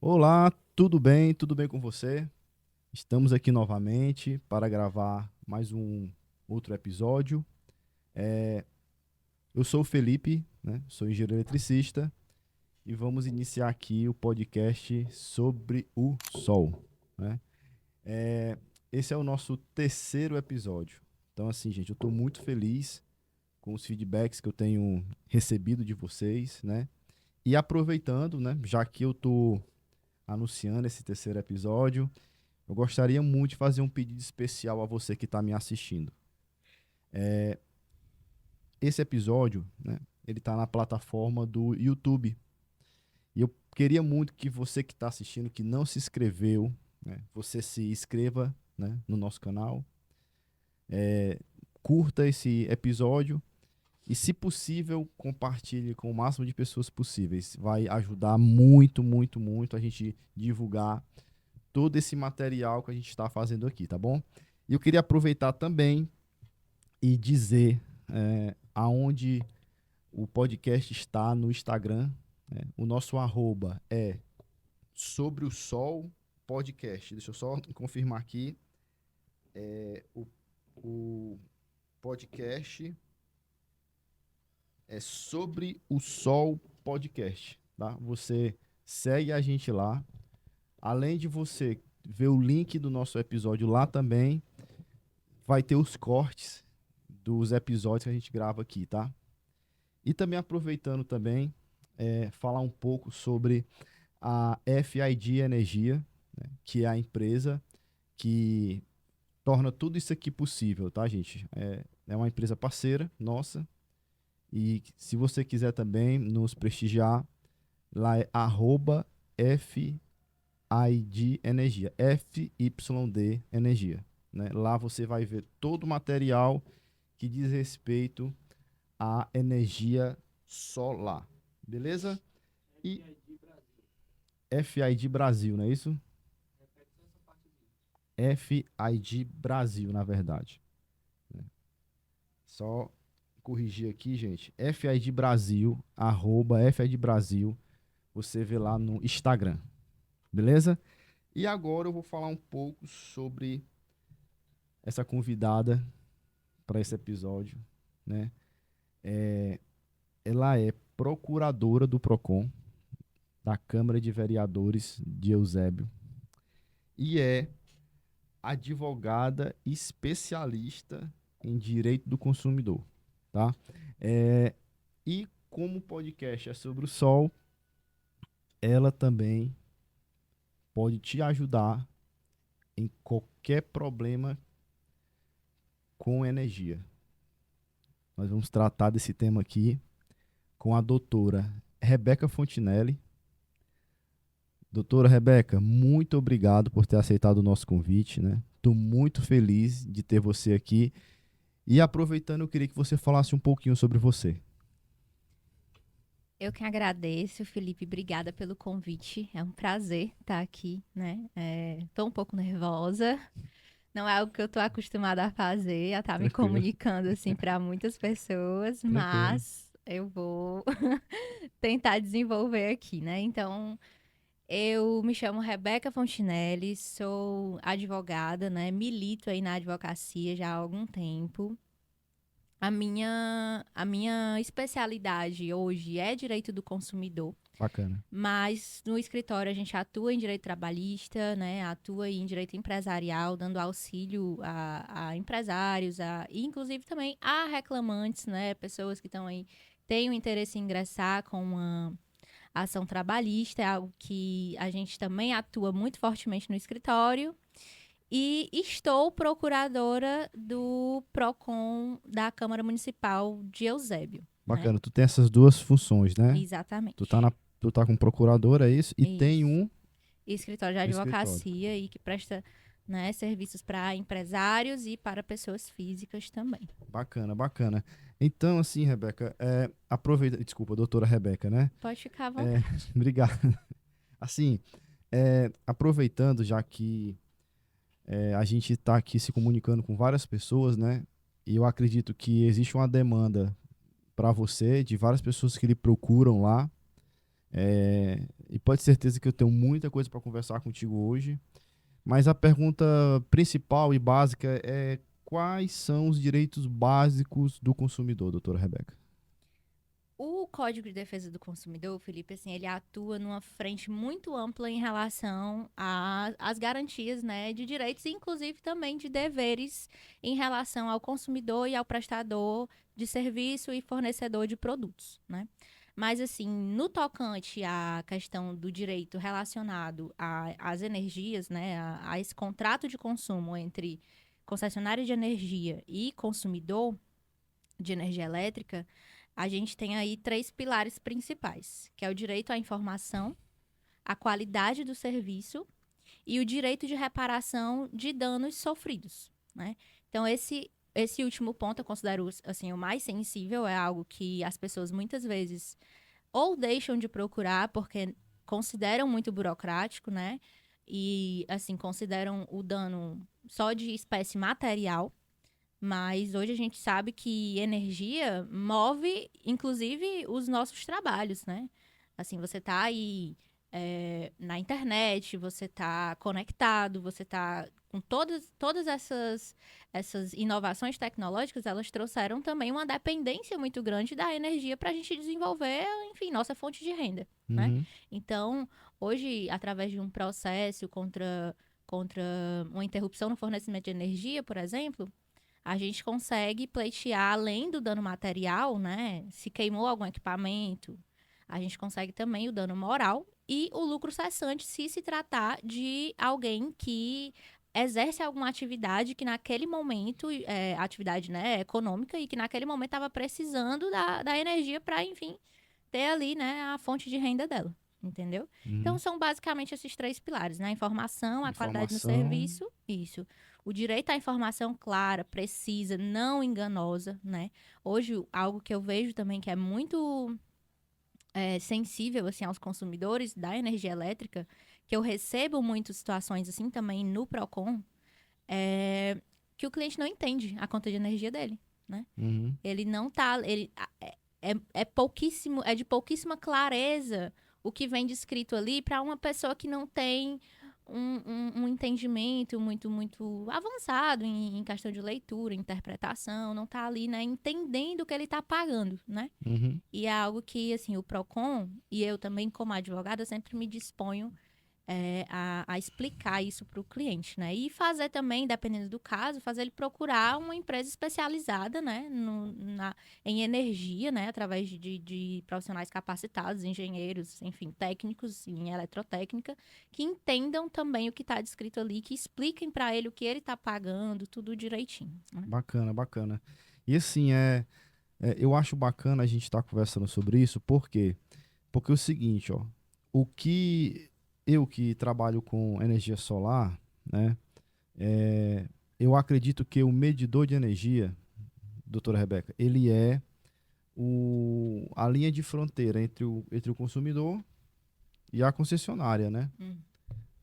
Olá, tudo bem? Tudo bem com você? Estamos aqui novamente para gravar mais um outro episódio. É, eu sou o Felipe, né? Sou engenheiro eletricista e vamos iniciar aqui o podcast sobre o Sol, né? É, esse é o nosso terceiro episódio. Então, assim, gente, eu estou muito feliz com os feedbacks que eu tenho recebido de vocês, né? E aproveitando, né? Já que eu estou anunciando esse terceiro episódio, eu gostaria muito de fazer um pedido especial a você que está me assistindo. Esse episódio, né, ele está na plataforma do YouTube. E eu queria muito que você que está assistindo, que não se inscreveu, né, você se inscreva, né, no nosso canal, curta esse episódio e, se possível, compartilhe com o máximo de pessoas possíveis. Vai ajudar muito, muito, muito a gente divulgar todo esse material que a gente está fazendo aqui, tá bom? E eu queria aproveitar também e dizer aonde o podcast está no Instagram. Né? O nosso arroba é Sobre o Sol Podcast. Deixa eu só confirmar aqui. O podcast é Sobre o Sol Podcast. Tá? Você segue a gente lá. Além de você ver o link do nosso episódio lá também, vai ter os cortes dos episódios que a gente grava aqui, tá? E também aproveitando também, falar um pouco sobre a FID Energia, né, que é a empresa que torna tudo isso aqui possível, tá, gente? É uma empresa parceira nossa e se você quiser também nos prestigiar, lá é arroba FID Energia, FYD Energia. Né? Lá você vai ver todo o material que diz respeito à energia solar, beleza? E FID Brasil, não é isso? FID Brasil, na verdade. Só corrigir aqui, gente. FID Brasil, arroba FID Brasil, você vê lá no Instagram, beleza? E agora eu vou falar um pouco sobre essa convidada para esse episódio, né? Ela é procuradora do Procon, da Câmara de Vereadores de Eusébio, e é advogada especialista em direito do consumidor, tá? É, e como o podcast é sobre o sol, ela também pode te ajudar em qualquer problema com energia. Nós vamos tratar desse tema aqui com a doutora Rebeca Fontinelli. Doutora Rebeca, muito obrigado por ter aceitado o nosso convite, né? Estou muito feliz de ter você aqui. E aproveitando, eu queria que você falasse um pouquinho sobre você. Eu que agradeço, Felipe. Obrigada pelo convite. É um prazer estar aqui, né? Tô um pouco nervosa. Não é algo que eu tô acostumada a fazer, a estar me Tranquilo, comunicando assim para muitas pessoas, tranquilo. mas eu vou tentar desenvolver aqui, né? Então, eu me chamo Rebeca Fontinelli, sou advogada, né? Milito aí na advocacia já há algum tempo. A minha especialidade hoje é direito do consumidor, Bacana. mas no escritório a gente atua em direito trabalhista, né? Atua em direito empresarial, dando auxílio a empresários, e inclusive também a reclamantes, né? Pessoas que estão aí, têm o interesse em ingressar com uma ação trabalhista, é algo que a gente também atua muito fortemente no escritório. E estou procuradora do PROCON da Câmara Municipal de Eusébio, né? Bacana. Tu tem essas duas funções, né? Tu tá, Exatamente. na, tu tá com procurador, é isso? E tem Isso. um Escritório de no escritório. advocacia e que presta, né, serviços para empresários e para pessoas físicas também. Bacana, bacana. Então, assim, Rebeca, aproveita. Desculpa, doutora Rebeca, né? Pode ficar à É, vontade. obrigado. Assim, aproveitando, já que a gente está aqui se comunicando com várias pessoas, né? E eu acredito que existe uma demanda para você, de várias pessoas que lhe procuram lá, e pode ter certeza que eu tenho muita coisa para conversar contigo hoje. Mas a pergunta principal e básica é: quais são os direitos básicos do consumidor, doutora Rebeca? O Código de Defesa do Consumidor, Felipe, assim, ele atua numa frente muito ampla em relação às garantias, né, de direitos e inclusive também de deveres em relação ao consumidor e ao prestador de serviço e fornecedor de produtos, né? Mas, assim, no tocante à questão do direito relacionado às energias, né, a esse contrato de consumo entre concessionária de energia e consumidor de energia elétrica, a gente tem aí três pilares principais, que é o direito à informação, a qualidade do serviço e o direito de reparação de danos sofridos, né? Então, esse último ponto eu considero assim, o mais sensível, é algo que as pessoas muitas vezes ou deixam de procurar porque consideram muito burocrático, né? E, assim, consideram o dano só de espécie material, mas hoje a gente sabe que energia move, inclusive, os nossos trabalhos, né? Assim, você tá aí na internet, você tá conectado, você tá com todas essas inovações tecnológicas, elas trouxeram também uma dependência muito grande da energia para a gente desenvolver, enfim, nossa fonte de renda, né? Uhum. Então, hoje, através de um processo contra uma interrupção no fornecimento de energia, por exemplo, a gente consegue pleitear além do dano material, né? Se queimou algum equipamento, a gente consegue também o dano moral e o lucro cessante se tratar de alguém que exerce alguma atividade que naquele momento, atividade, né, econômica, e que naquele momento estava precisando da energia para, enfim, ter ali, né, a fonte de renda dela. Entendeu? Então, Uhum. são basicamente esses três pilares, né? A informação, a qualidade no Informação. serviço, isso. O direito à informação clara, precisa, não enganosa, né? Hoje, algo que eu vejo também que é muito sensível, assim, aos consumidores da energia elétrica, que eu recebo muitas situações, assim, também no Procon, é que o cliente não entende a conta de energia dele, né? Uhum. Ele não tá. É pouquíssimo, é de pouquíssima clareza o que vem descrito ali para uma pessoa que não tem um entendimento muito avançado em questão de leitura, interpretação, não tá ali, né, entendendo o que ele tá pagando, né? Uhum. E é algo que, assim, o Procon, e eu também como advogada, sempre me disponho a explicar isso para o cliente, né? E fazer também, dependendo do caso, fazer ele procurar uma empresa especializada, né? Em energia, né? Através de profissionais capacitados, engenheiros, enfim, técnicos em eletrotécnica, que entendam também o que está descrito ali, que expliquem para ele o que ele está pagando, tudo direitinho, né? Bacana, bacana. E assim, eu acho bacana a gente estar conversando sobre isso, por quê? Porque é o seguinte, ó, o que eu que trabalho com energia solar, né, é, eu acredito que o medidor de energia, doutora Rebeca, ele é a linha de fronteira entre o consumidor e a concessionária, né? Hum,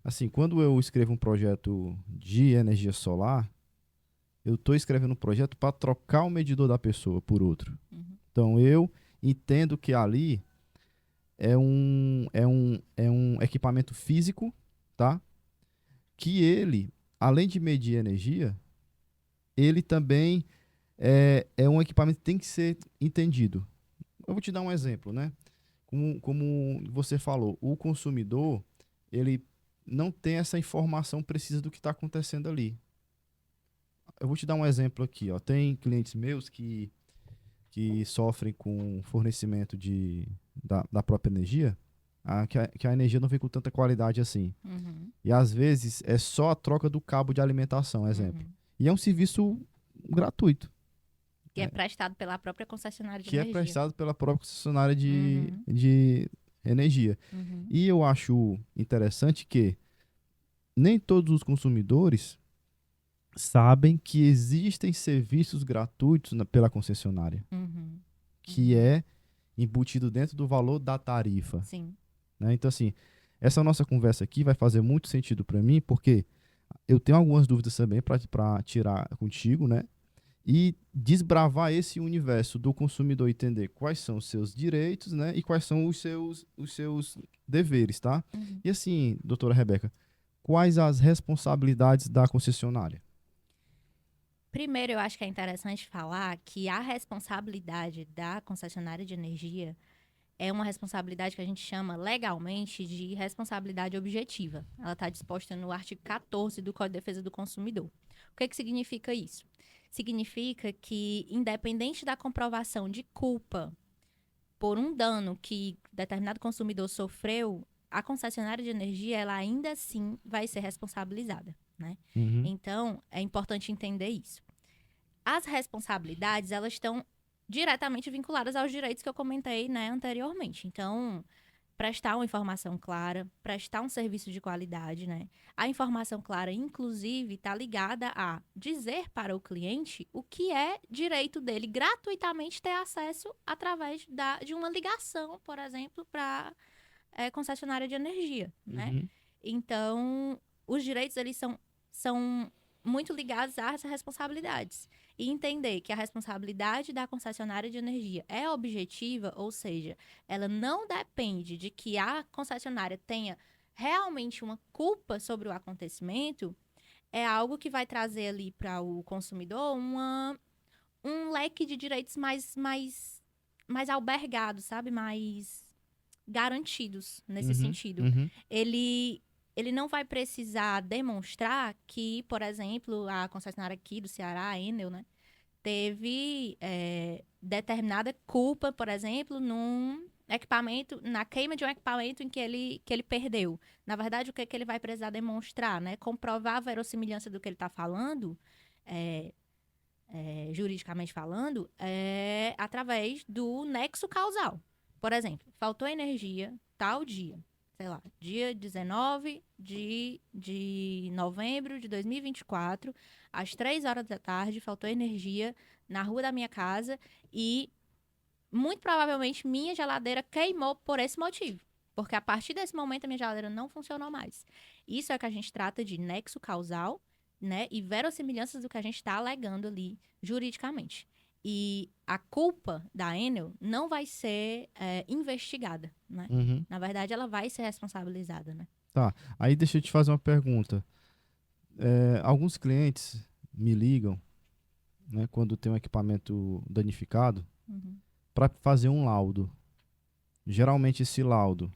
Assim, quando eu escrevo um projeto de energia solar, eu estou escrevendo um projeto para trocar o medidor da pessoa por outro. uhum, Então, eu entendo que ali é um equipamento físico, tá? Que ele, além de medir energia, ele também é um equipamento que tem que ser entendido. Eu vou te dar um exemplo, né? Como você falou, o consumidor, ele não tem essa informação precisa do que está acontecendo ali. Eu vou te dar um exemplo aqui, ó. Tem clientes meus que sofrem com fornecimento da própria energia, que a energia não vem com tanta qualidade assim. uhum, E às vezes é só a troca do cabo de alimentação, exemplo. uhum. E é um serviço gratuito, Que é prestado pela própria concessionária de que é energia. prestado pela própria concessionária de, Uhum, de energia. uhum, E eu acho interessante que nem todos os consumidores sabem que existem serviços gratuitos pela concessionária, uhum, que uhum. é embutido dentro do valor da tarifa, Sim. né? Então, assim, essa nossa conversa aqui vai fazer muito sentido para mim, porque eu tenho algumas dúvidas também para tirar contigo, né? e desbravar esse universo do consumidor, entender quais são os seus direitos, né, e quais são os seus deveres, tá? Uhum. E assim, doutora Rebeca, quais as responsabilidades da concessionária? Primeiro, eu acho que é interessante falar que a responsabilidade da concessionária de energia é uma responsabilidade que a gente chama legalmente de responsabilidade objetiva. Ela está disposta no artigo 14 do Código de Defesa do Consumidor. O que significa isso? Significa que, independente da comprovação de culpa por um dano que determinado consumidor sofreu, a concessionária de energia ela ainda assim vai ser responsabilizada, né? Uhum, Então, é importante entender isso. As responsabilidades, elas estão diretamente vinculadas aos direitos que eu comentei, né, anteriormente. Então, prestar uma informação clara, prestar um serviço de qualidade, né? A informação clara, inclusive, está ligada a dizer para o cliente o que é direito dele gratuitamente ter acesso através de uma ligação, por exemplo, para concessionária de energia, né? uhum, Então, os direitos eles são muito ligados às responsabilidades. E entender que a responsabilidade da concessionária de energia é objetiva, ou seja, ela não depende de que a concessionária tenha realmente uma culpa sobre o acontecimento, é algo que vai trazer ali para o consumidor um leque de direitos mais albergados, sabe? Mais garantidos nesse uhum, sentido. uhum, Ele, ele não vai precisar demonstrar que, por exemplo, a concessionária aqui do Ceará, a Enel, né, teve determinada culpa, por exemplo, num equipamento, na queima de um equipamento em que ele perdeu. Na verdade, o que ele vai precisar demonstrar, né? Comprovar a verossimilhança do que ele está falando, é, juridicamente falando, através do nexo causal. Por exemplo, faltou energia tal dia, sei lá, dia 19 de novembro de 2024, às 3 horas da tarde, faltou energia na rua da minha casa e muito provavelmente minha geladeira queimou por esse motivo. Porque a partir desse momento a minha geladeira não funcionou mais. Isso é o que a gente trata de nexo causal, né? E verossimilhanças do que a gente está alegando ali juridicamente. E a culpa da Enel não vai ser investigada, né? uhum. Na verdade, ela vai ser responsabilizada, né? Tá, aí deixa eu te fazer uma pergunta. Alguns clientes me ligam, né, quando tem um equipamento danificado, Uhum. para fazer um laudo. Geralmente esse laudo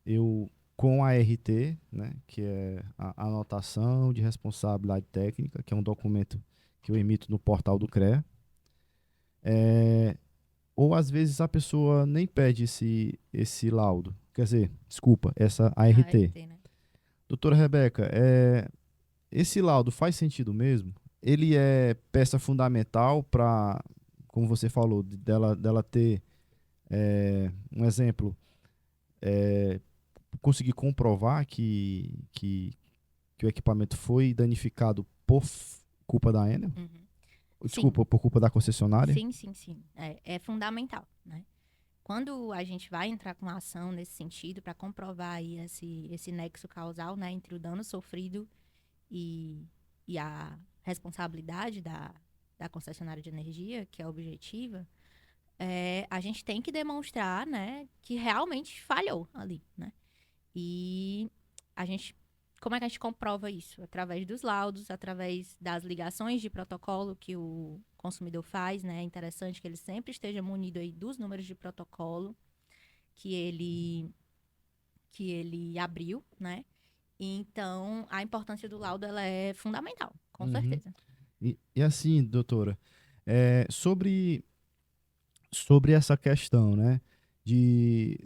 eu com a RT, né, que é a anotação de responsabilidade técnica, que é um documento que eu emito no portal do CREA. Ou às vezes a pessoa nem pede esse laudo. Quer dizer, desculpa, essa A ART. RT, né? Doutora Rebeca, esse laudo faz sentido mesmo? Ele é peça fundamental para, como você falou, dela ter um exemplo, conseguir comprovar que o equipamento foi danificado por culpa da Enel? Uhum. Sim, Desculpa, por culpa da concessionária? sim, sim, sim. É fundamental, né? Quando a gente vai entrar com uma ação nesse sentido para comprovar aí esse nexo causal, né, entre o dano sofrido e, e a responsabilidade da concessionária de energia, que é objetiva, a gente tem que demonstrar, né, que realmente falhou ali, né? E a gente, como é que a gente comprova isso? Através dos laudos, através das ligações de protocolo que o consumidor faz, né? É interessante que ele sempre esteja munido aí dos números de protocolo que ele abriu, né? Então, a importância do laudo ela é fundamental, com Uhum. certeza. E assim, doutora, sobre essa questão, né,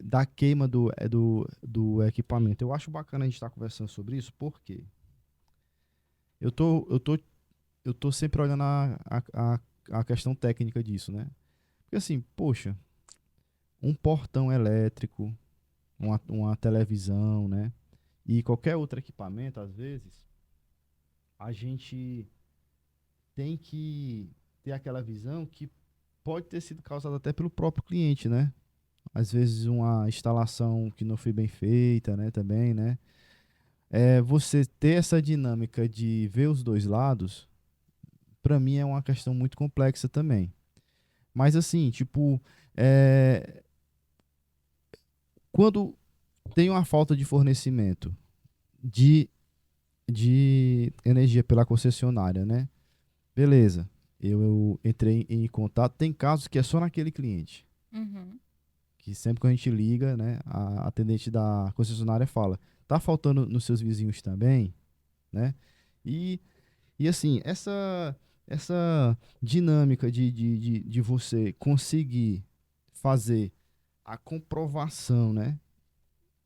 da queima do equipamento, eu acho bacana a gente estar conversando sobre isso, porque eu tô, eu tô, eu tô sempre olhando a questão técnica disso, né? Porque assim, poxa, um portão elétrico, uma televisão, né? E qualquer outro equipamento, às vezes, a gente tem que ter aquela visão que pode ter sido causada até pelo próprio cliente, né? Às vezes uma instalação que não foi bem feita, né? Também, né? Você ter essa dinâmica de ver os dois lados para mim é uma questão muito complexa também. Mas assim, tipo, é, quando tem uma falta de fornecimento de, de energia pela concessionária, né? Beleza. Eu entrei em contato. Tem casos que é só naquele cliente. Uhum. Que sempre que a gente liga, né? A atendente da concessionária fala: tá faltando nos seus vizinhos também, né? E, e assim, essa dinâmica de você conseguir fazer a comprovação, né?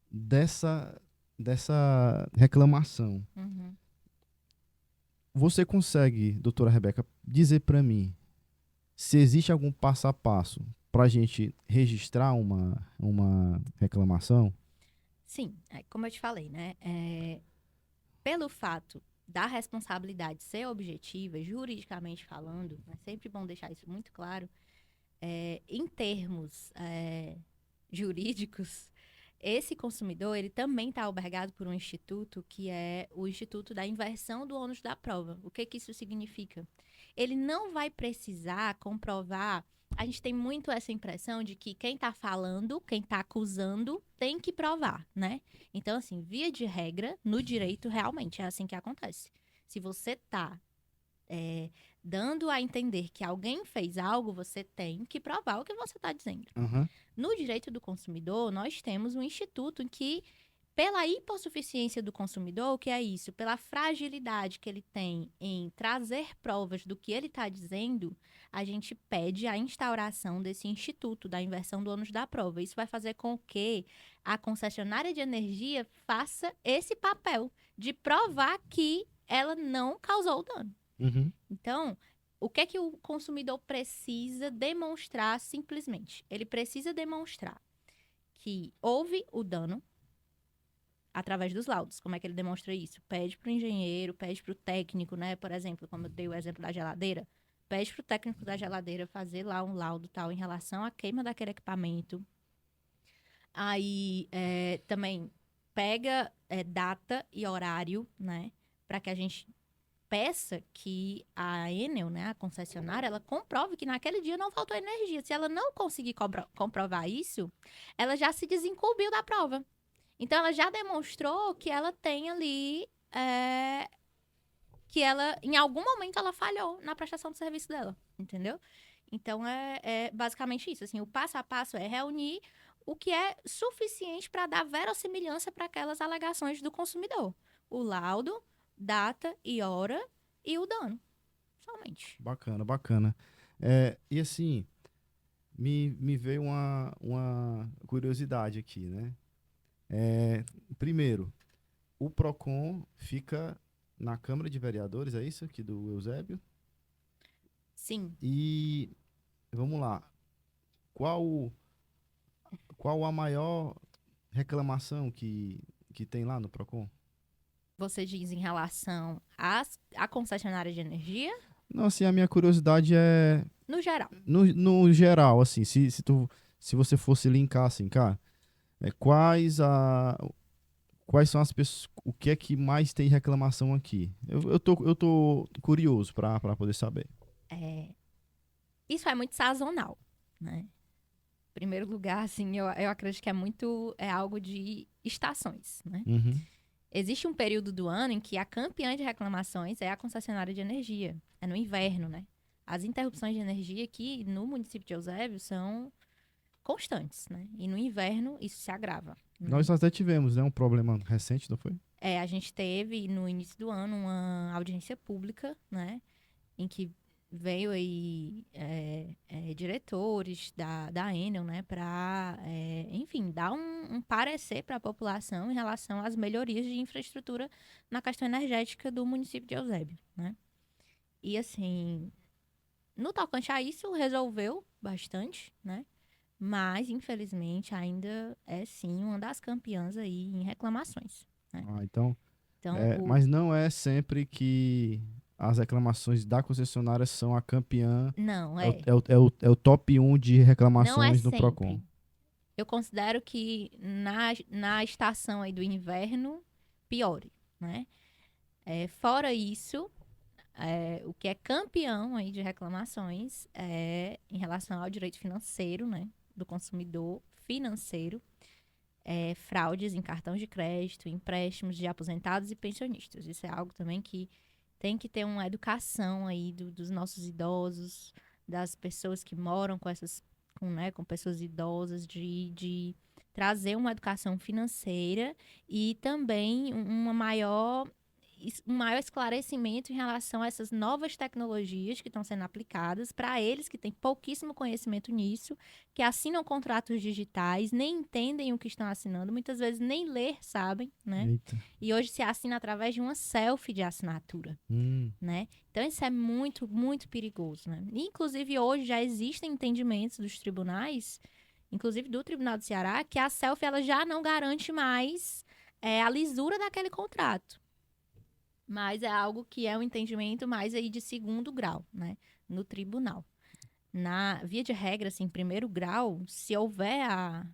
Dessa, dessa reclamação. Uhum. Você consegue, doutora Rebeca, dizer para mim se existe algum passo a passo para a gente registrar uma reclamação? Sim, como eu te falei, né? Pelo fato da responsabilidade ser objetiva, juridicamente falando, é sempre bom deixar isso muito claro, em termos jurídicos, esse consumidor ele também está albergado por um instituto que é o Instituto da Inversão do Ônus da Prova. O que isso significa? Ele não vai precisar comprovar. A gente tem muito essa impressão de que quem está falando, quem está acusando, tem que provar, né? Então, assim, via de regra, no direito, realmente é assim que acontece. Se você está dando a entender que alguém fez algo, você tem que provar o que você está dizendo. Aham. No direito do consumidor, nós temos um instituto em que, pela hipossuficiência do consumidor, o que é isso? Pela fragilidade que ele tem em trazer provas do que ele está dizendo, a gente pede a instauração desse instituto da inversão do ônus da prova. Isso vai fazer com que a concessionária de energia faça esse papel de provar que ela não causou o dano. Uhum. Então, o que é que o consumidor precisa demonstrar simplesmente? Ele precisa demonstrar que houve o dano através dos laudos. Como é que ele demonstra isso? Pede para o engenheiro, pede para o técnico, né? Por exemplo, como eu dei o exemplo da geladeira, pede para o técnico da geladeira fazer lá um laudo tal em relação à queima daquele equipamento. Aí também pega data e horário, né? Para que a gente peça que a Enel, né, a concessionária, ela comprove que naquele dia não faltou energia. Se ela não conseguir comprovar isso, ela já se desincumbiu da prova. Então, ela já demonstrou que ela tem ali, que ela, em algum momento, ela falhou na prestação do serviço dela, entendeu? Então, é basicamente isso. Assim, o passo a passo é reunir o que é suficiente para dar verossimilhança para aquelas alegações do consumidor. O laudo, data e hora e o dano. Somente. Bacana, bacana. E assim, me veio uma curiosidade aqui, né? Primeiro, o PROCON fica na Câmara de Vereadores, é isso aqui do Eusébio? Sim. E vamos lá, qual, qual a maior reclamação que tem lá no PROCON? Você diz em relação à concessionária de energia, Não, assim, a minha curiosidade é, no geral. no geral, assim, se você fosse linkar, assim, cara, quais são as pessoas, o que é que mais tem reclamação aqui? Eu tô curioso para poder saber. É, isso é muito sazonal, né? Em primeiro lugar, assim, eu acredito que é algo de estações, né? Uhum. Existe um período do ano em que a campeã de reclamações é a concessionária de energia. É no inverno, né? As interrupções de energia aqui no município de Eusébio são constantes, né? E no inverno isso se agrava, né? Nós até tivemos, né, um problema recente, não foi? A gente teve no início do ano uma audiência pública, né? Em que veio aí diretores da Enel, né? Para, enfim, dar um parecer para a população em relação às melhorias de infraestrutura na questão energética do município de Eusébio, né? E assim, no tocante a isso, resolveu bastante, né? Mas, infelizmente, ainda é sim uma das campeãs aí em reclamações, né? Ah, então, Então, mas não é sempre que as reclamações da concessionária são a campeã, não, é o top 1 de não é reclamações no PROCON. sempre. Eu considero que na estação aí do inverno, piore, né? Fora isso, o que é campeão aí de reclamações é em relação ao direito financeiro, né, do consumidor financeiro, fraudes em cartão de crédito, empréstimos de aposentados e pensionistas. Isso é algo também que tem que ter uma educação aí dos nossos idosos, das pessoas que moram com pessoas idosas, de trazer uma educação financeira e também um maior esclarecimento em relação a essas novas tecnologias que estão sendo aplicadas para eles que têm pouquíssimo conhecimento nisso, que assinam contratos digitais, nem entendem o que estão assinando, muitas vezes nem ler sabem, né? Eita. E hoje se assina através de uma selfie de assinatura, né? Então isso é muito, muito perigoso, né? Inclusive hoje já existem entendimentos dos tribunais, inclusive do Tribunal do Ceará, que a selfie ela já não garante mais a lisura daquele contrato. Mas é algo que é um entendimento mais aí de segundo grau, né? No tribunal. Na via de regra, assim, em primeiro grau, se houver a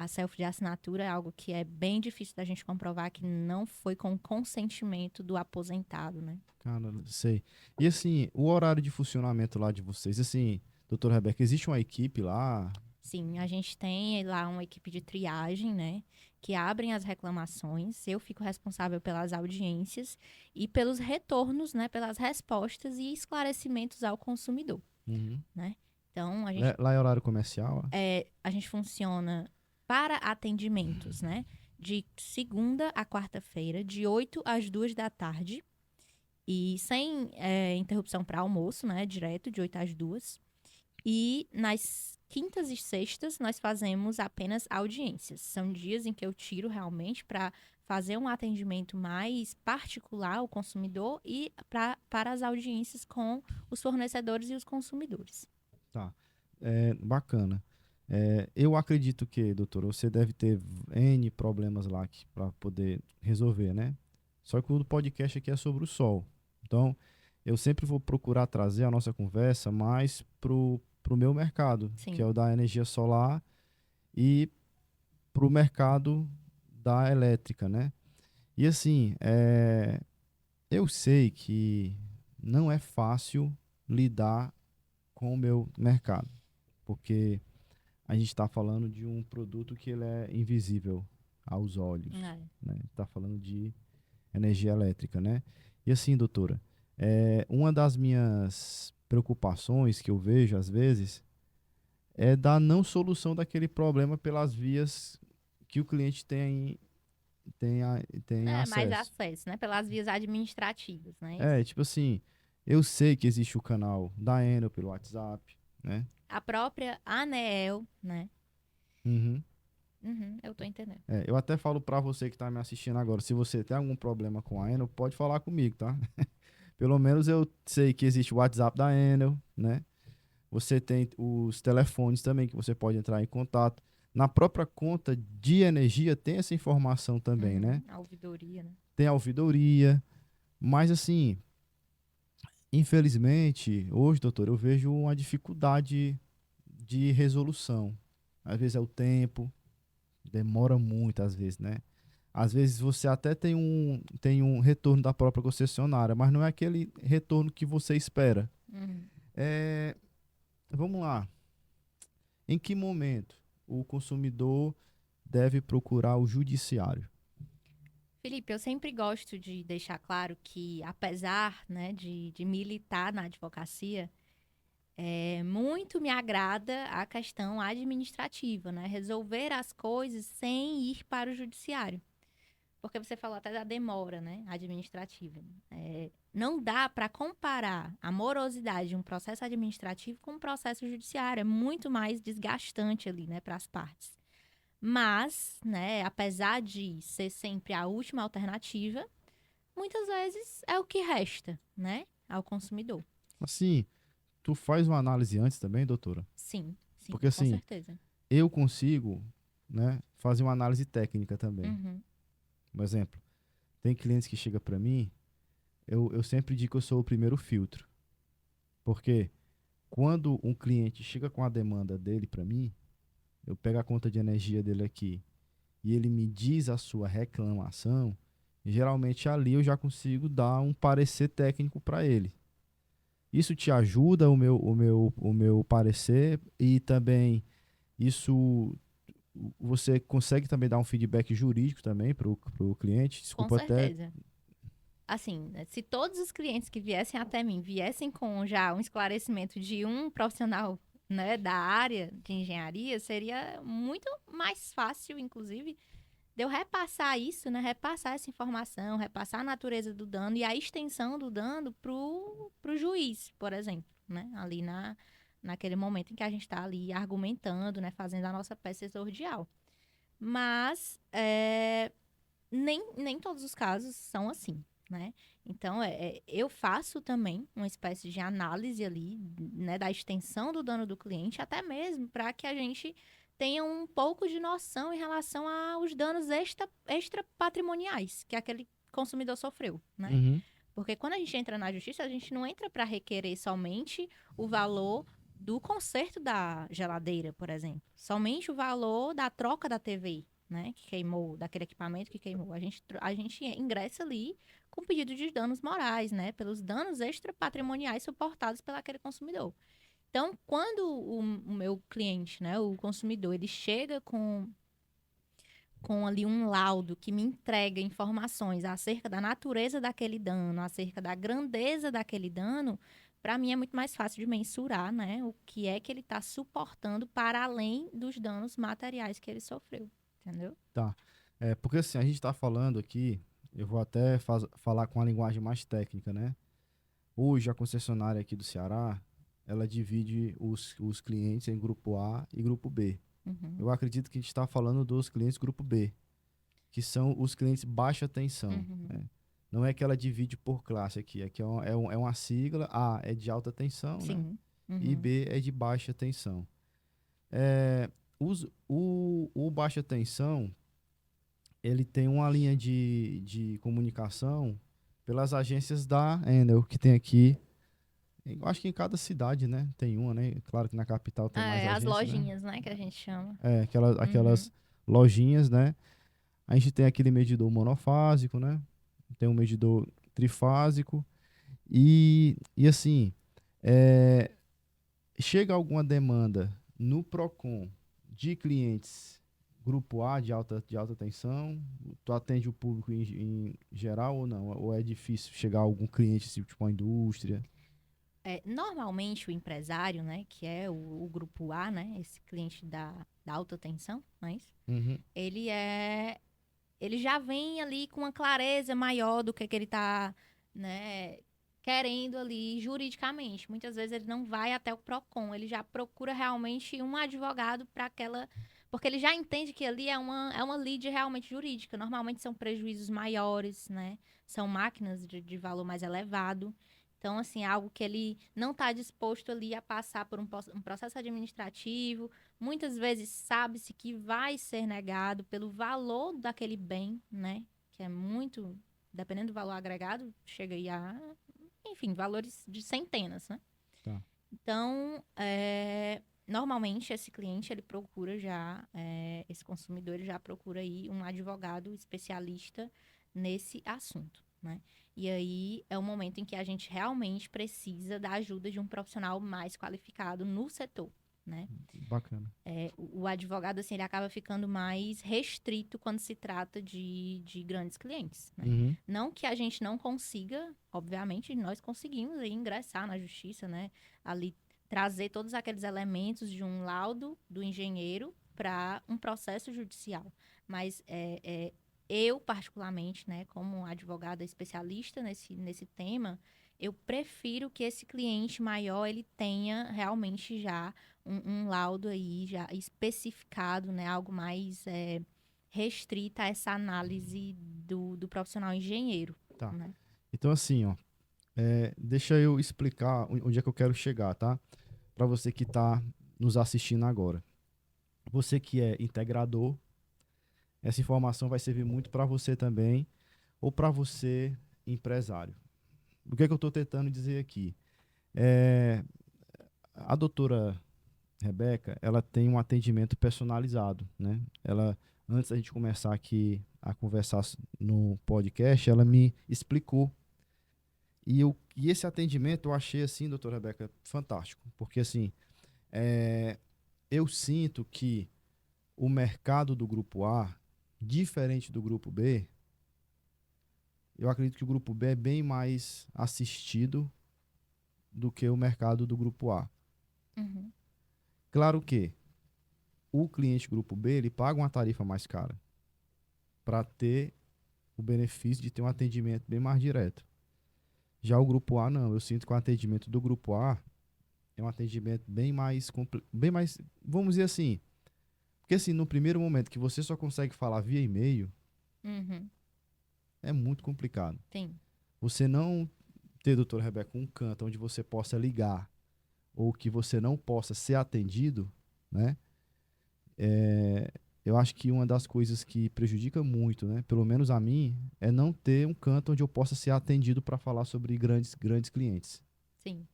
selfie de assinatura, é algo que é bem difícil da gente comprovar que não foi com consentimento do aposentado, né? Cara, sei. E assim, o horário de funcionamento lá de vocês, assim, doutora Rebeca, existe uma equipe lá? Sim, a gente tem lá uma equipe de triagem, né? Que abrem as reclamações. Eu fico responsável pelas audiências e pelos retornos, né? Pelas respostas e esclarecimentos ao consumidor, Uhum. né? Então, a gente Lá é horário comercial? a gente funciona para atendimentos, né? De segunda a quarta-feira, de 8 às 2 da tarde. E sem interrupção para almoço, né? Direto, de 8 às 2. E nas quintas e sextas, nós fazemos apenas audiências. São dias em que eu tiro realmente para fazer um atendimento mais particular ao consumidor e para as audiências com os fornecedores e os consumidores. Tá. Bacana. Eu acredito que, doutor, você deve ter N problemas lá para poder resolver, né? Só que o podcast aqui é sobre o sol. Então, eu sempre vou procurar trazer a nossa conversa mais pro meu mercado, que é Sim. o da energia solar, e pro mercado da elétrica, né? E assim, eu sei que não é fácil lidar com o meu mercado, porque a gente está falando de um produto que ele é invisível aos olhos, É. né? Está falando de energia elétrica, né? E assim, doutora, uma das minhas preocupações que eu vejo às vezes é da não solução daquele problema pelas vias que o cliente tem Mais acesso. acesso, né? Pelas vias administrativas, né? Tipo assim, eu sei que existe o canal da Enel pelo WhatsApp, né? A própria ANEEL, né? Uhum. Uhum, eu tô entendendo. Eu até falo pra você que tá me assistindo agora, se você tem algum problema com a Enel, pode falar comigo, tá? Pelo menos eu sei que existe o WhatsApp da Enel, né? Você tem os telefones também que você pode entrar em contato. Na própria conta de energia tem essa informação também, né? Uhum, a ouvidoria, né? Tem a ouvidoria, mas assim, infelizmente, hoje, doutor, eu vejo uma dificuldade de resolução. Às vezes é o tempo, demora muito, às vezes, né? Às vezes você até tem um retorno da própria concessionária, mas não é aquele retorno que você espera. Uhum. É, vamos lá. Em que momento o consumidor deve procurar o judiciário? Felipe, eu sempre gosto de deixar claro que, apesar, né, de militar na advocacia, muito me agrada a questão administrativa, né? Resolver as coisas sem ir para o judiciário. Porque você falou até da demora, né, administrativa. Não dá para comparar a morosidade de um processo administrativo com um processo judiciário. É muito mais desgastante ali, né, para as partes. Mas, né, apesar de ser sempre a última alternativa, muitas vezes é o que resta, né, ao consumidor. Assim, tu faz uma análise antes também, doutora? Sim, sim, Porque com assim, certeza. eu consigo, né, fazer uma análise técnica também. Uhum, Por exemplo, tem clientes que chegam para mim, eu sempre digo que eu sou o primeiro filtro. Porque quando um cliente chega com a demanda dele para mim, eu pego a conta de energia dele aqui e ele me diz a sua reclamação, Geralmente ali eu já consigo dar um parecer técnico para ele. Isso te ajuda o meu parecer e também isso você consegue também dar um feedback jurídico também para o cliente. Com Desculpa até. certeza. Assim, né, se todos os clientes que viessem até mim viessem com já um esclarecimento de um profissional, né, da área de engenharia, seria muito mais fácil, inclusive, de eu repassar isso, né, repassar essa informação, repassar a natureza do dano e a extensão do dano pro juiz, por exemplo, né, ali naquele momento em que a gente está ali argumentando, né, fazendo a nossa peça exordial. Mas nem todos os casos são assim, né? Então, eu faço também uma espécie de análise ali, né, da extensão do dano do cliente, até mesmo para que a gente tenha um pouco de noção em relação aos danos extra patrimoniais que aquele consumidor sofreu, né? Uhum, Porque quando a gente entra na justiça, a gente não entra para requerer somente o valor do conserto da geladeira, por exemplo. Somente o valor da troca da TV, né? Que queimou, daquele equipamento que queimou. A gente ingressa ali com pedido de danos morais, né? Pelos danos extrapatrimoniais suportados pelo aquele consumidor. Então, quando o meu cliente, né, o consumidor, ele chega com ali um laudo que me entrega informações acerca da natureza daquele dano, acerca da grandeza daquele dano, para mim é muito mais fácil de mensurar, né, o que é que ele está suportando para além dos danos materiais que ele sofreu, entendeu? tá. Porque assim, a gente está falando aqui, eu vou até falar com a linguagem mais técnica, né? Hoje a concessionária aqui do Ceará, ela divide os clientes em grupo A e grupo B. Uhum, Eu acredito que a gente está falando dos clientes grupo B, que são os clientes baixa tensão, uhum, né? Não é que ela divide por classe aqui, aqui é uma sigla, A é de alta tensão, né? sim, E uhum, B é de baixa tensão. É, o baixa tensão, ele tem uma linha de comunicação pelas agências da Enel, que tem aqui. Eu acho que em cada cidade, né? Tem uma, né? Claro que na capital tem mais as agência, né? lojinhas, né, que a gente chama. Aquelas Uhum, lojinhas, né? A gente tem aquele medidor monofásico, né? Tem um medidor trifásico. E assim, é, chega alguma demanda no Procon de clientes grupo A de alta tensão, tu atende o público em geral ou não? Ou é difícil chegar a algum cliente, assim, tipo uma indústria? normalmente o empresário, né, que é o grupo A, né, esse cliente da alta tensão, não é isso? Uhum, Ele ele já vem ali com uma clareza maior do que ele está, né, querendo ali juridicamente. Muitas vezes ele não vai até o Procon, ele já procura realmente um advogado para aquela, porque ele já entende que ali é uma lide realmente jurídica. Normalmente são prejuízos maiores, né? São máquinas de valor mais elevado. Então, assim, é algo que ele não está disposto ali a passar por um processo administrativo. Muitas vezes sabe-se que vai ser negado pelo valor daquele bem, né? Que é muito, dependendo do valor agregado, chega aí a, enfim, valores de centenas, né? tá. Então, normalmente esse cliente, ele procura já, esse consumidor, ele já procura aí um advogado especialista nesse assunto, né? E aí é o momento em que a gente realmente precisa da ajuda de um profissional mais qualificado no setor, né? Bacana. O advogado, assim, ele acaba ficando mais restrito quando se trata de grandes clientes, né? Uhum, Não que a gente não consiga, obviamente, nós conseguimos aí ingressar na justiça, né? Ali trazer todos aqueles elementos de um laudo do engenheiro para um processo judicial. Mas eu, particularmente, né, como advogada especialista nesse tema, eu prefiro que esse cliente maior ele tenha realmente já um laudo aí já especificado, né? Algo mais restrito a essa análise do profissional engenheiro, tá. né? Então, assim, ó, deixa eu explicar onde é que eu quero chegar, tá? Para você que está nos assistindo agora. Você que é integrador, essa informação vai servir muito para você também, ou para você, empresário. O que é que eu estou tentando dizer aqui? É, a doutora Rebeca, ela tem um atendimento personalizado, né? Ela, antes da gente começar aqui a conversar no podcast, ela me explicou. E esse atendimento eu achei, assim, doutora Rebeca, fantástico. Porque, assim, eu sinto que o mercado do grupo A, diferente do grupo B, eu acredito que o grupo B é bem mais assistido do que o mercado do grupo A. Uhum. Claro que o cliente grupo B, ele paga uma tarifa mais cara para ter o benefício de ter um atendimento bem mais direto. Já o grupo A, não. Eu sinto que o atendimento do grupo A é um atendimento bem mais, vamos dizer assim, porque assim, no primeiro momento que você só consegue falar via e-mail, Uhum. é muito complicado. Sim. Você não ter, doutora Rebeca, um canto onde você possa ligar ou que você não possa ser atendido, né? Eu acho que uma das coisas que prejudica muito, né, pelo menos a mim, é não ter um canto onde eu possa ser atendido para falar sobre grandes clientes, Sim.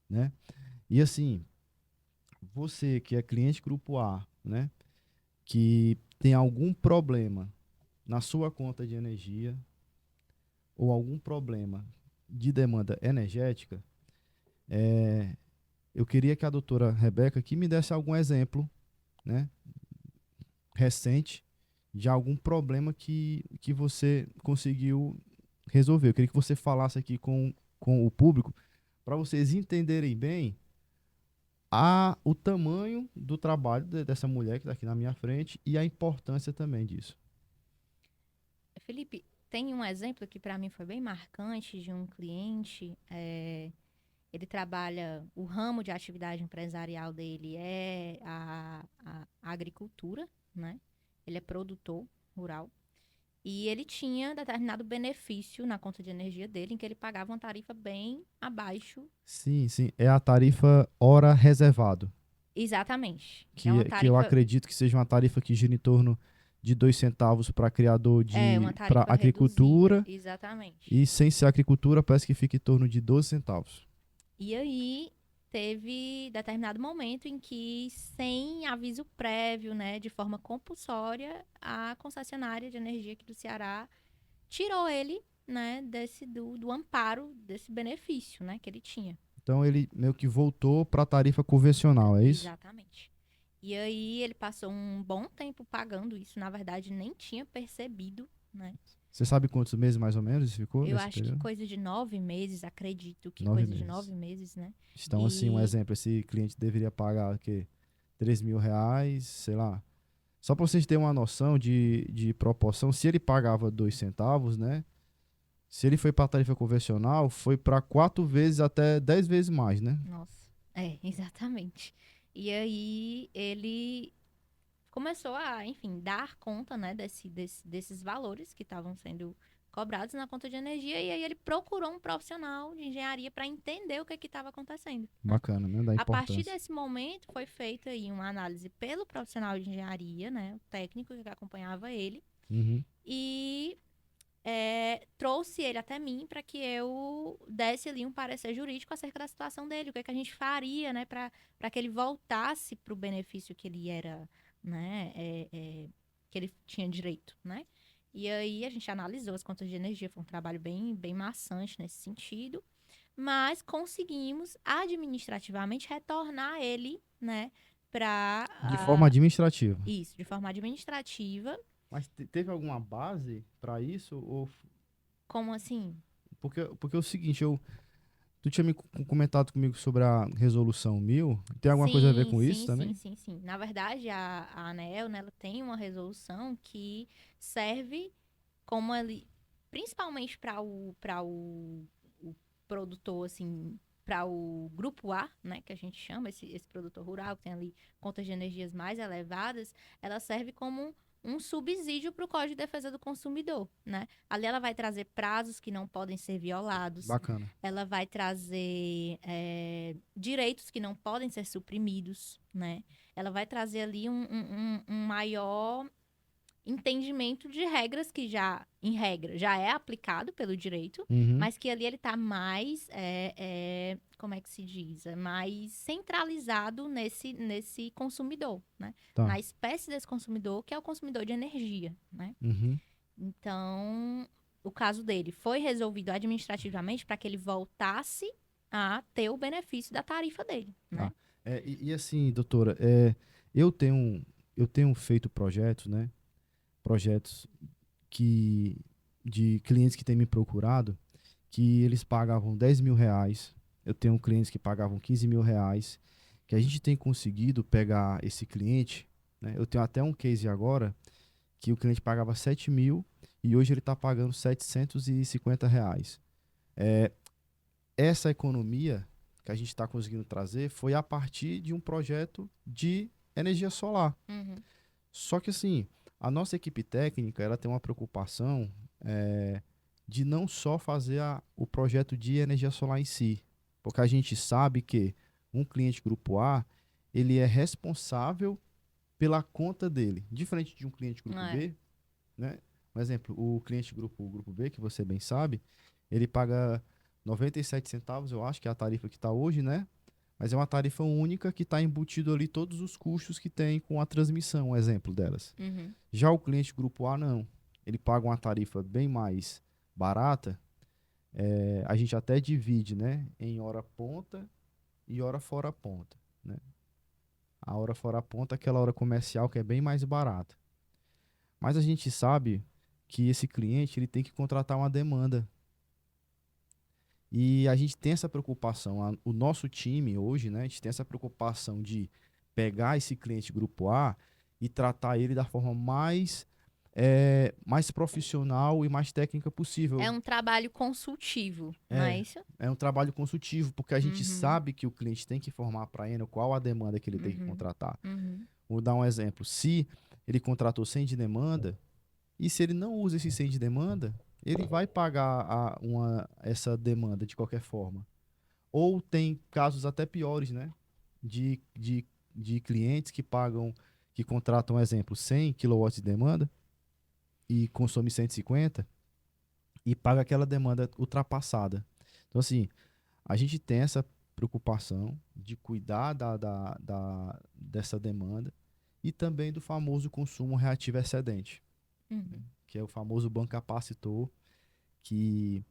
né? E assim, você que é cliente grupo A, né, que tem algum problema na sua conta de energia ou algum problema de demanda energética, eu queria que a doutora Rebeca aqui me desse algum exemplo, né, recente de algum problema que você conseguiu resolver. Eu queria que você falasse aqui com o público para vocês entenderem bem o tamanho do trabalho dessa mulher que está aqui na minha frente e a importância também disso. Felipe, tem um exemplo que para mim foi bem marcante de um cliente. Ele trabalha, o ramo de atividade empresarial dele é a agricultura, né? Ele é produtor rural. E ele tinha determinado benefício na conta de energia dele, em que ele pagava uma tarifa bem abaixo. Sim, sim. É a tarifa hora reservado, Exatamente. É uma que eu tarifa, acredito que seja uma tarifa que gira em torno de 2 centavos para criador uma para tarifa reduzida. agricultura. Exatamente. E sem ser agricultura, parece que fica em torno de 12 centavos. E aí teve determinado momento em que, sem aviso prévio, né, de forma compulsória, a concessionária de energia aqui do Ceará tirou ele, né, do amparo desse benefício, né, que ele tinha. Então ele meio que voltou para a tarifa convencional, é isso? Exatamente. E aí ele passou um bom tempo pagando isso, na verdade nem tinha percebido, né? Você sabe quantos meses mais ou menos ficou Eu nesse acho que período? coisa de 9 meses, acredito que 9 coisa de meses. 9 meses, né? Então, assim, um E exemplo, esse cliente deveria pagar o quê? R$ 3.000, sei lá. Só para vocês terem uma noção de proporção, se ele pagava 2 centavos, né? Se ele foi para a tarifa convencional, foi para 4 vezes até 10 vezes mais, né? nossa, exatamente. E aí ele começou a, enfim, dar conta, né, desses valores que estavam sendo cobrados na conta de energia, e aí ele procurou um profissional de engenharia para entender o que estava acontecendo, né? Bacana, né? Da A partir importância. desse momento foi feita aí uma análise pelo profissional de engenharia, né, o técnico que acompanhava ele, Uhum. e trouxe ele até mim para que eu desse ali um parecer jurídico acerca da situação dele, o que a gente faria, né, para que ele voltasse para o benefício que ele era, né, que ele tinha direito, né? E aí a gente analisou as contas de energia, foi um trabalho bem maçante nesse sentido, mas conseguimos administrativamente retornar ele, né, De forma para administrativa. isso, de forma administrativa. Mas teve alguma base para isso? Ou Como assim? porque é o seguinte, tu tinha comentado comigo sobre a resolução 1000. Tem alguma coisa a ver Sim, com isso sim, sim, também? sim, sim. Na verdade, a ANEEL, né, ela tem uma resolução que serve como ali, principalmente o produtor, assim, para o grupo A, né, que a gente chama, esse produtor rural, que tem ali contas de energias mais elevadas, ela serve como um subsídio para o Código de Defesa do Consumidor, né? Ali ela vai trazer prazos que não podem ser violados, Bacana. ela vai trazer direitos que não podem ser suprimidos, né? Ela vai trazer ali um maior entendimento de regras que já, em regra, já é aplicado pelo direito, Uhum. mas que ali ele está mais, como é que se diz? Mais centralizado nesse consumidor, né? Tá. Na espécie desse consumidor, que é o consumidor de energia, né? Uhum. Então, o caso dele foi resolvido administrativamente para que ele voltasse a ter o benefício da tarifa dele, Tá. né? E assim, doutora, eu tenho, eu tenho feito projetos, né? Projetos que de clientes que têm me procurado, que eles pagavam R$ 10.000. Eu tenho clientes que pagavam R$ 15.000, que a gente tem conseguido pegar esse cliente, né? Eu tenho até um case agora que o cliente pagava 7.000 e hoje ele está pagando R$ 750. Essa economia que a gente está conseguindo trazer foi a partir de um projeto de energia solar. Uhum. Só que assim, a nossa equipe técnica ela tem uma preocupação de não só fazer o projeto de energia solar em si, porque a gente sabe que um cliente grupo A ele é responsável pela conta dele, diferente de um cliente grupo É. B, né? Um exemplo, o cliente grupo B, que você bem sabe, ele paga 97 centavos, eu acho que é a tarifa que está hoje, né? Mas é uma tarifa única que está embutido ali todos os custos que tem com a transmissão, um exemplo delas. Uhum. Já o cliente grupo A, não. Ele paga uma tarifa bem mais barata. A gente até divide, né? Em hora ponta e hora fora ponta, né? A hora fora ponta é aquela hora comercial que é bem mais barata. Mas a gente sabe que esse cliente ele tem que contratar uma demanda. E a gente tem essa preocupação. O nosso time hoje, né, a gente tem essa preocupação de pegar esse cliente grupo A e tratar ele da forma mais profissional e mais técnica É possível. um trabalho consultivo, não é É, isso? é um trabalho consultivo, porque a gente Uhum. sabe que o cliente tem que informar para ele qual a demanda que ele tem que Uhum. contratar. Uhum. Vou dar um exemplo. Se ele contratou 100 de demanda, e se ele não usa esse 100 de demanda, ele vai pagar essa demanda de qualquer forma. Ou tem casos até piores, né? De clientes que pagam, que contratam, exemplo, 100 quilowatts de demanda e consome 150 e paga aquela demanda ultrapassada. Então, assim, a gente tem essa preocupação de cuidar dessa demanda e também do famoso consumo reativo excedente, Uhum. que é o famoso banco capacitor que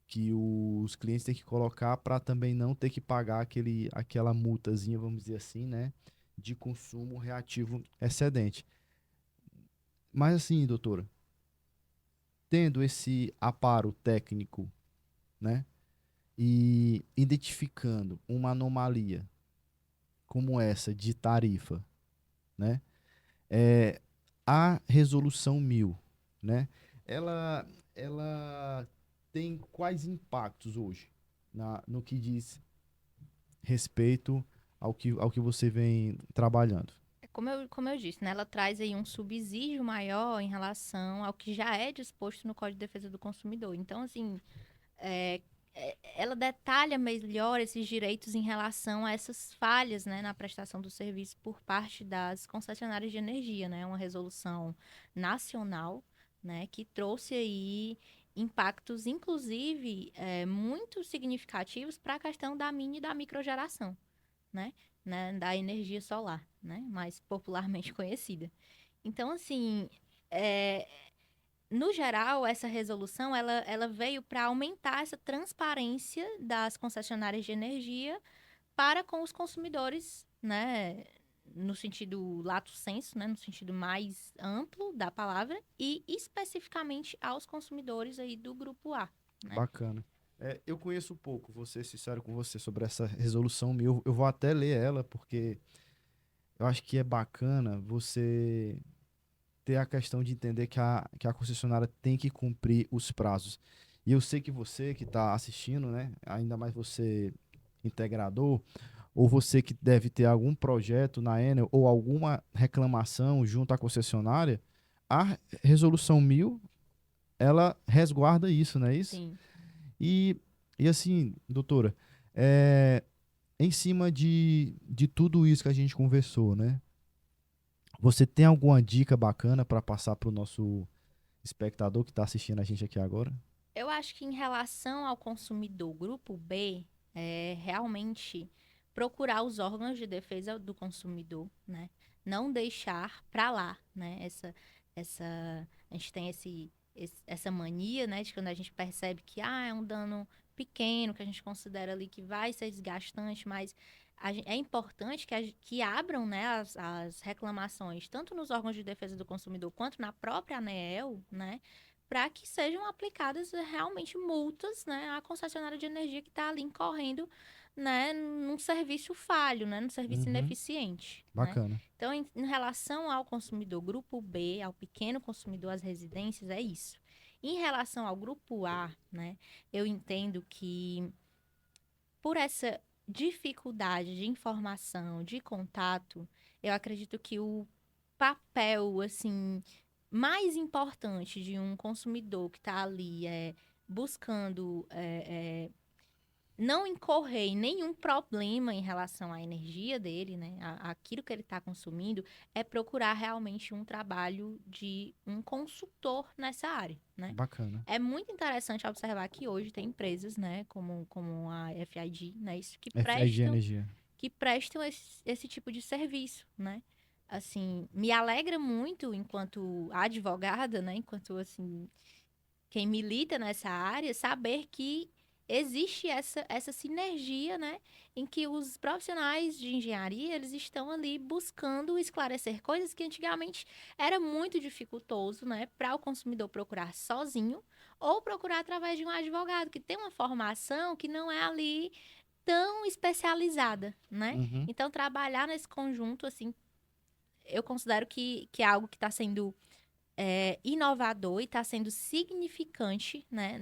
que os clientes têm que colocar para também não ter que pagar aquela multazinha, vamos dizer assim, né, de consumo reativo excedente. Mas assim, doutora, tendo esse aparo técnico, né, e identificando uma anomalia como essa de tarifa, né, é, a resolução 1000, né, ela, ela tem quais impactos hoje no que diz respeito ao que você vem trabalhando. Como eu disse, né, ela traz aí um subsídio maior em relação ao que já é disposto no Código de Defesa do Consumidor. Então, assim, é, ela detalha melhor esses direitos em relação a essas falhas, né, na prestação do serviço por parte das concessionárias de energia, né, uma resolução nacional, né, que trouxe aí impactos, inclusive, muito significativos para a questão da mini e da microgeração, da energia solar, né, mais popularmente conhecida. Então, assim, é, no geral, essa resolução ela veio para aumentar essa transparência das concessionárias de energia para com os consumidores, né? No sentido lato sensu, né? No sentido mais amplo da palavra, e especificamente aos consumidores aí do grupo A, né? Bacana. Eu conheço pouco, vou ser sincero com você, sobre essa resolução 1000. Eu vou até ler ela, porque eu acho que é bacana você ter a questão de entender que a concessionária tem que cumprir os prazos. E eu sei que você que está assistindo, né? Ainda mais você, integrador, ou você que deve ter algum projeto na Enel ou alguma reclamação junto à concessionária, a resolução 1000 ela resguarda isso, não é isso? Sim. E, e assim, doutora, é, em cima de tudo isso que a gente conversou, né? Você tem alguma dica bacana para passar para o nosso espectador que está assistindo a gente aqui agora? Eu acho que em relação ao consumidor grupo B, é realmente procurar os órgãos de defesa do consumidor, né? Não deixar para lá, né? a gente tem essa mania, né, de quando a gente percebe que é um dano pequeno, que a gente considera ali que vai ser desgastante, mas é importante que abram, né, as reclamações, tanto nos órgãos de defesa do consumidor quanto na própria ANEEL, né, para que sejam aplicadas realmente multas, né, à concessionária de energia que está ali incorrendo, né, num serviço falho, né, num serviço Uhum. ineficiente, né. Bacana. Então, em relação ao consumidor grupo B, ao pequeno consumidor, às residências, é isso. Em relação ao grupo A, né, eu entendo que por essa dificuldade de informação, de contato, eu acredito que o papel, assim, mais importante de um consumidor que está ali buscando não incorrer em nenhum problema em relação à energia dele, né? Aquilo que ele está consumindo, é procurar realmente um trabalho de um consultor nessa área, né? Bacana. É muito interessante observar que hoje tem empresas, né, como a FID, né, isso, FIG Energia. que prestam esse tipo de serviço, né? Assim, me alegra muito enquanto advogada, né, enquanto assim quem milita nessa área, saber que existe essa sinergia, né, em que os profissionais de engenharia, eles estão ali buscando esclarecer coisas que antigamente era muito dificultoso, né, para o consumidor procurar sozinho ou procurar através de um advogado que tem uma formação que não é ali tão especializada, né? Uhum. Então, trabalhar nesse conjunto, assim, eu considero que é algo que está sendo inovador e está sendo significante, né,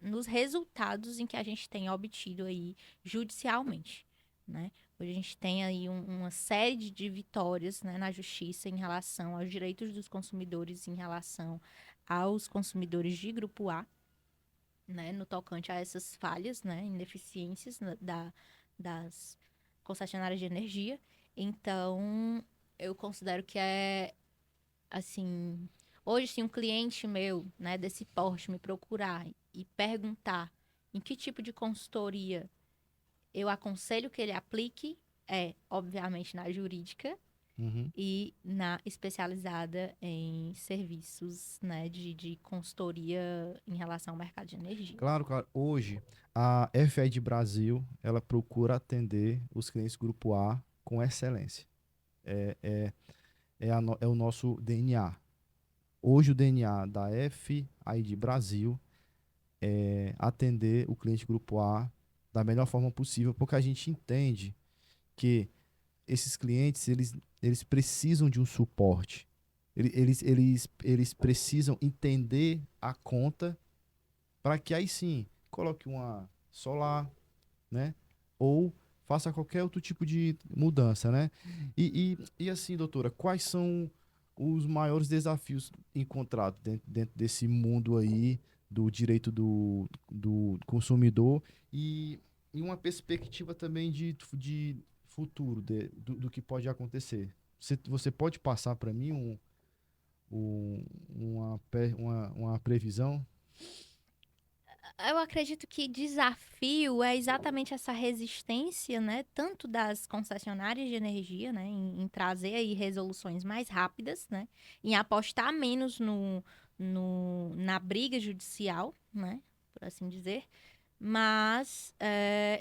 nos resultados em que a gente tem obtido aí judicialmente, né? Hoje a gente tem aí uma série de vitórias, né, na justiça em relação aos direitos dos consumidores, em relação aos consumidores de grupo A, né, no tocante a essas falhas, né, ineficiências das concessionárias de energia. Então, eu considero que assim, hoje se um cliente meu, né, desse porte me procurar e perguntar em que tipo de consultoria eu aconselho que ele aplique, obviamente, na jurídica Uhum. e na especializada em serviços, né, de consultoria em relação ao mercado de energia. Claro, claro. Hoje, a FID Brasil, ela procura atender os clientes grupo A com excelência. É, é, é o nosso DNA. Hoje, o DNA da FID Brasil é atender o cliente grupo A da melhor forma possível, porque a gente entende que esses clientes, eles precisam de um suporte. Eles precisam entender a conta para que aí sim coloque uma solar, né? Ou faça qualquer outro tipo de mudança, né? E assim, doutora, quais são os maiores desafios encontrados dentro desse mundo aí do direito do consumidor e uma perspectiva também de futuro, do que pode acontecer? Você pode passar para mim uma previsão? Eu acredito que desafio é exatamente essa resistência, né, tanto das concessionárias de energia, né, em trazer aí resoluções mais rápidas, né, em apostar menos na briga judicial, né, por assim dizer. Mas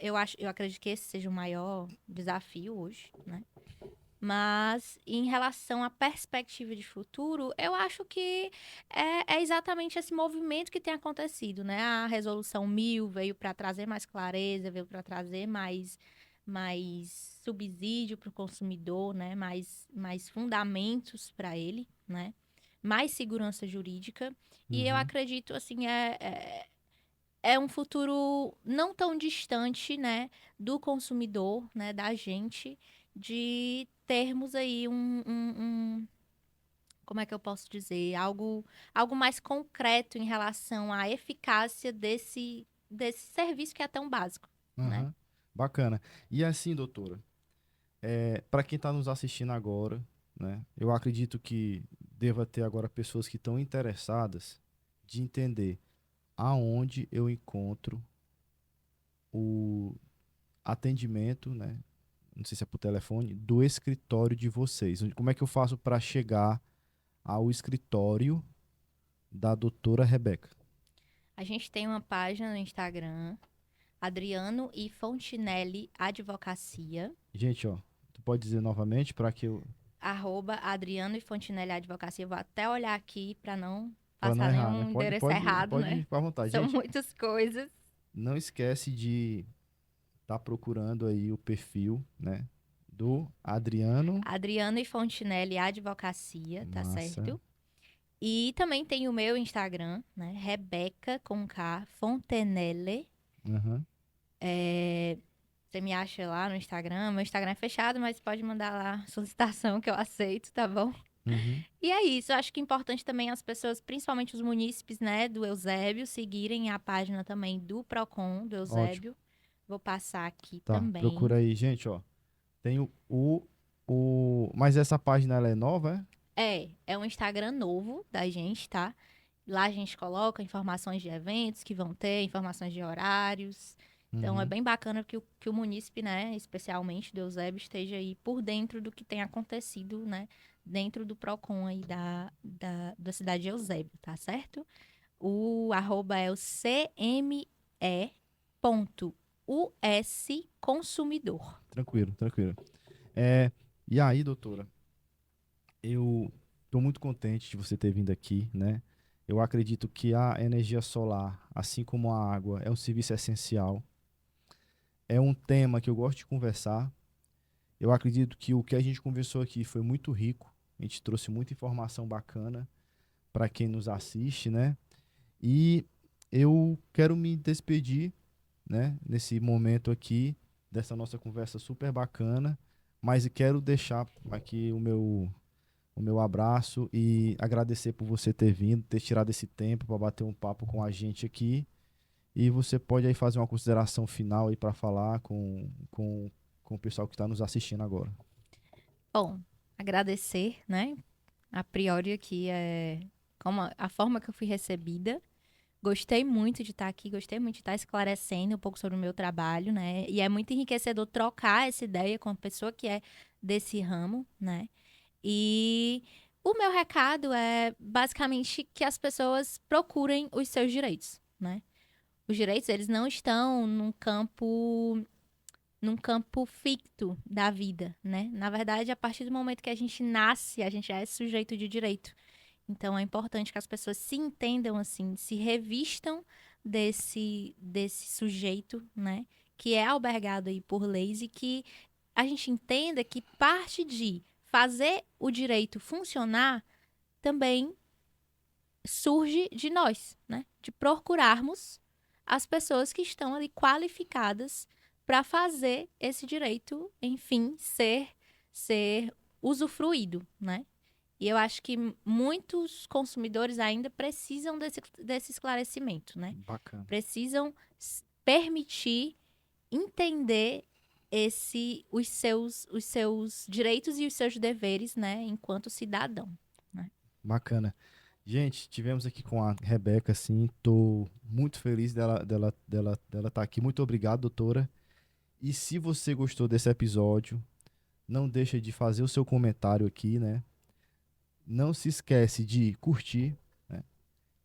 eu acredito que esse seja o maior desafio hoje, né? Mas em relação à perspectiva de futuro, eu acho que é exatamente esse movimento que tem acontecido, né? A Resolução 1000 veio para trazer mais clareza, veio para trazer mais subsídio para o consumidor, né? Mais fundamentos para ele, né? Mais segurança jurídica. E eu Uhum. acredito, assim, é um futuro não tão distante, né, do consumidor, né, da gente, de termos aí como é que eu posso dizer, algo mais concreto em relação à eficácia desse serviço que é tão básico, né? Aham. Bacana. E assim, doutora, para quem está nos assistindo agora, né, eu acredito que deva ter agora pessoas que estão interessadas de entender aonde eu encontro o atendimento, né, não sei se é por telefone, do escritório de vocês. Como é que eu faço para chegar ao escritório da doutora Rebeca? A gente tem uma página no Instagram, Adriano e Fontinelli Advocacia, Gente, ó, tu pode dizer novamente para que eu @Adriano e Fontinelli Advocacia. Eu vou até olhar aqui para não para não passar errar, né? nenhum Pode, endereço pode, errado, pode né? ficar à vontade. São Gente, muitas coisas. não esquece de estar procurando aí o perfil, né, do Adriano. Adriano e Fontinelli Advocacia, tá Massa. certo? E também tem o meu Instagram, né? Rebeca com K Fontenelle. Aham. Você me acha lá no Instagram. Meu Instagram é fechado, mas pode mandar lá solicitação que eu aceito, tá bom? Uhum. E é isso. Eu acho que é importante também as pessoas, principalmente os munícipes, né, do Eusébio, seguirem a página também do Procon, do Ótimo. Eusébio. Vou passar aqui Tá, também. procura aí, gente, ó. Tem mas essa página ela é nova, É um Instagram novo da gente, tá? Lá a gente coloca informações de eventos que vão ter, informações de horários. é? Então é Uhum. bem bacana que o munícipe, né, especialmente do Eusébio, esteja aí por dentro do que tem acontecido, né, dentro do Procon aí da cidade de Eusébio, tá certo? O arroba é o cme.usconsumidor. Tranquilo, tranquilo. É, e aí, doutora, eu estou muito contente de você ter vindo aqui, né? Eu acredito que a energia solar, assim como a água, é um serviço essencial. É um tema que eu gosto de conversar. Eu acredito que o que a gente conversou aqui foi muito rico. A gente trouxe muita informação bacana para quem nos assiste, né? E eu quero me despedir, né, nesse momento aqui dessa nossa conversa super bacana, mas quero deixar aqui o meu abraço e agradecer por você ter vindo, ter tirado esse tempo para bater um papo com a gente aqui. E você pode aí fazer uma consideração final aí para falar com o pessoal que está nos assistindo agora. Bom, agradecer, né? A priori aqui é como a forma que eu fui recebida. Gostei muito de estar aqui, gostei muito de estar esclarecendo um pouco sobre o meu trabalho, né? E é muito enriquecedor trocar essa ideia com a pessoa que é desse ramo, né? E o meu recado é basicamente que as pessoas procurem os seus direitos, né? Os direitos, eles não estão num campo ficto da vida, né? Na verdade, a partir do momento que a gente nasce, a gente já é sujeito de direito. Então, é importante que as pessoas se entendam assim, se revistam desse sujeito, né? Que é albergado aí por leis e que a gente entenda que parte de fazer o direito funcionar também surge de nós, né? De procurarmos as pessoas que estão ali qualificadas para fazer esse direito, enfim, ser usufruído, né? E eu acho que muitos consumidores ainda precisam desse esclarecimento, né? Bacana. Precisam permitir entender os seus direitos e os seus deveres, né, enquanto cidadão, né? Bacana. Gente, tivemos aqui com a Rebeca, assim, tô muito feliz dela estar aqui. Muito obrigado, doutora. E se você gostou desse episódio, não deixa de fazer o seu comentário aqui, né? Não se esquece de curtir, né?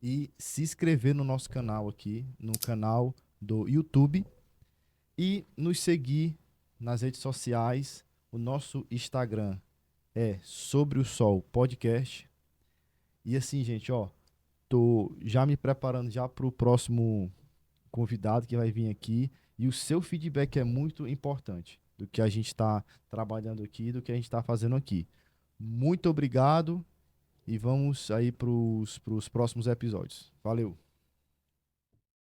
E se inscrever no nosso canal aqui, no canal do YouTube e nos seguir nas redes sociais. O nosso Instagram é Sobre o Sol Podcast. E assim, gente, ó, tô já me preparando já para o próximo convidado que vai vir aqui. E o seu feedback é muito importante do que a gente está trabalhando aqui, do que a gente está fazendo aqui. Muito obrigado e vamos aí para os próximos episódios. Valeu!